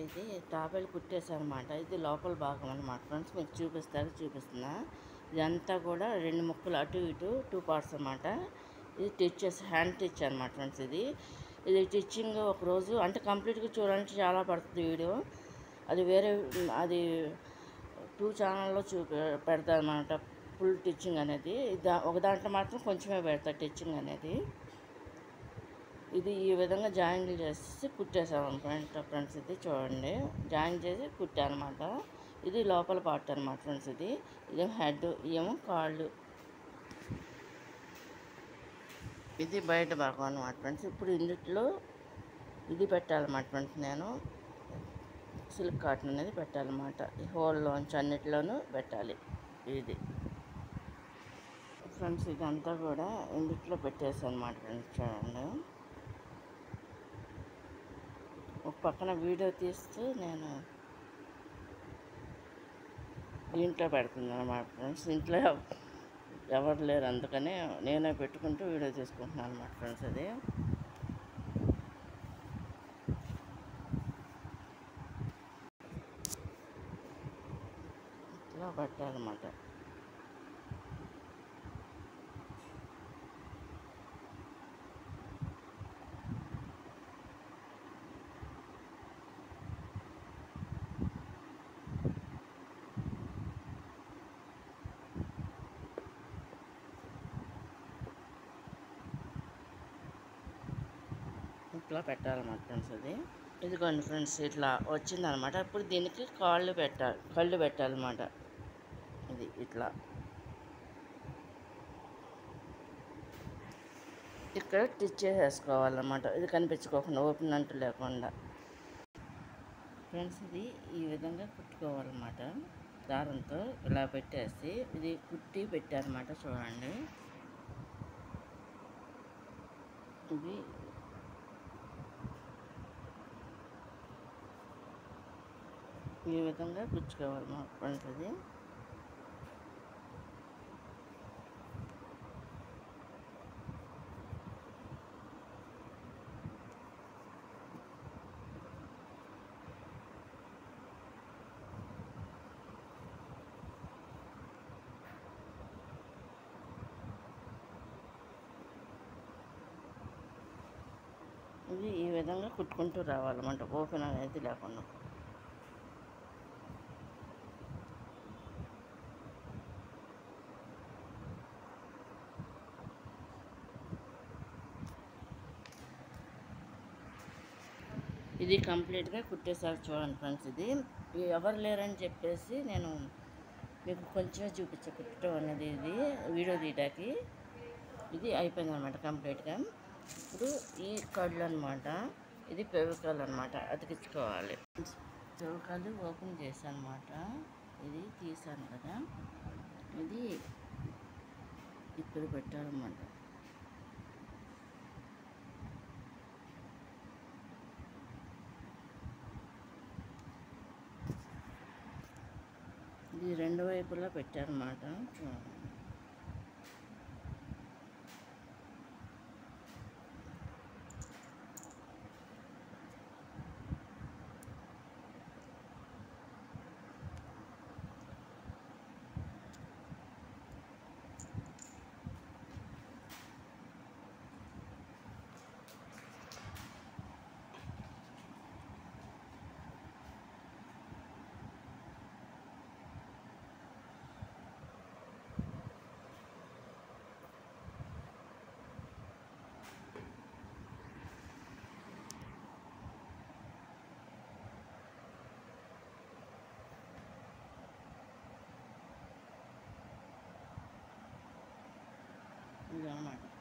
ఇది టాపెల్ కుట్టేసానమాట. ఇది లోపల భాగం అనమాట ఫ్రెండ్స్. మీకు చూపిస్తున్నా. ఇదంతా కూడా 2 ముక్కలు అటు ఇటు 2 పార్ట్స్ అనమాట. ఇది హ్యాండ్ స్టిచ్ అనమాట ఫ్రెండ్స్. ఇది స్టిచ్చింగ్ ఒకరోజు అంటే కంప్లీట్గా చూడడానికి చాలా పడుతుంది వీడియో. అది 2 ఛానల్లో పెడతా అనమాట. ఫుల్ స్టిచ్చింగ్ అనేది ఒక దాంట్లో మాత్రం కొంచెమే పెడతా స్టిచ్చింగ్ అనేది. ఇది ఈ విధంగా జాయింట్లు చేసి కుట్టేసాము ఫ్రెండ్స్. ఇది చూడండి, జాయిన్ చేసి కుట్టానమాట. ఇది లోపల పార్ట్ అనమాట ఫ్రెండ్స్. ఇదేమో హెడ్, ఇదేమో కాళ్ళు. ఇది బయట భాగం అనమాట ఫ్రెండ్స్. ఇప్పుడు ఇందులో ఇది పెట్టాలన్నమాట ఫ్రెండ్స్. నేను సిల్క్ కాటన్ అనేది పెట్టాలన్నమాట. ఈ హోల్లోంచి అన్నిటిలోనూ పెట్టాలి. ఇది ఫ్రెండ్స్ ఇదంతా కూడా ఇందులో పెట్టేసాను అనమాట ఫ్రెండ్స్. చూడండి, ఒక పక్కన వీడియో తీస్తూ నేను దీంట్లో పెడుతున్నాను అన్నమాట ఫ్రెండ్స్. ఇంట్లో ఎవరు లేరు, అందుకనే నేనే పెట్టుకుంటూ వీడియో తీసుకుంటున్నాను అన్నమాట ఫ్రెండ్స్. అది ఇట్లా పెట్టాలన్నమాట. ఇట్లా పెట్టాలన్నమాట ఫ్రెండ్స్. ఇదిగోండి ఫ్రెండ్స్, ఇట్లా వచ్చిందనమాట. ఇప్పుడు దీనికి కళ్ళు పెట్టాలన్నమాట. ఇది ఇట్లా ఇక్కడ స్టిచ్ చేసేసుకోవాలన్నమాట. ఇది కనిపించుకోకుండా, ఓపెన్ అంటూ లేకుండా ఫ్రెండ్స్. ఇది ఈ విధంగా కుట్టుకోవాలన్నమాట. దారంతో ఇలా పెట్టేసి ఇది కుట్టి పెట్టారన్నమాట. చూడండి, ఇది ఈ విధంగా కుచ్చుకోవాలన్నమాట ఫ్రెండ్స్. ఇది ఈ విధంగా కుట్టుకుంటూ రావాలన్నమాట, ఓపెన్ అనేది లేకుండా. ఇది కంప్లీట్గా కుట్టేసారి చూడండి ఫ్రెండ్స్. ఇది ఎవరు లేరని చెప్పేసి నేను మీకు కొంచెమే చూపించే కుట్టడం అనేది. ఇది వీడియో తీయడానికి ఇది అయిపోయింది అనమాట కంప్లీట్గా. ఇప్పుడు ఈ కళ్ళు అనమాట, ఇది పెవికాలు అనమాట, అతికించుకోవాలి. పెవికాలు ఓపెన్ చేశాను అనమాట. ఇది తీసాను కదా, ఇది ఇక్కడ పెట్టాలన్నమాట. ఇది 2 వైపులా పెట్టారన్నమాట. ఇదన్నమాట.